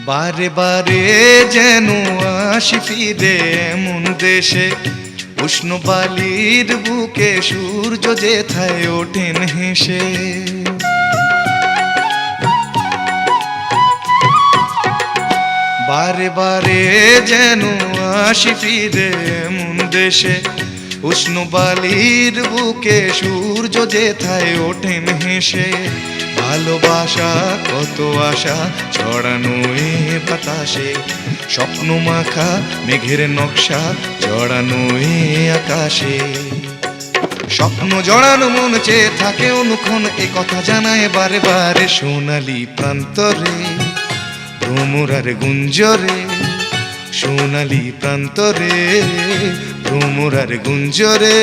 বারে বারে যেন আসি ফিরে এমন দেশে, উষ্ণ বালির বুকে সূর্য যেথায় ওঠেন হেসে। বারে বারে যেন আসি ফিরে এমন দেশে, উষ্ণ বালির বুকে সূর্য যেথায় ওঠেন হেসে। ভালোবাসা কত আশা ছড়ানো এ বাতাসে, স্বপ্ন মাখা মেঘের নকশা জড়ানো এ আকাশে। স্বপ্ন জড়ানো মন চেয়ে থাকে অনুক্ষণ, এ কথা জানায় বারে বারে সোনালি প্রান্তরে ভ্রমরার গুঞ্জরে। সোনালি প্রান্তরে ভ্রমরার গুঞ্জরে।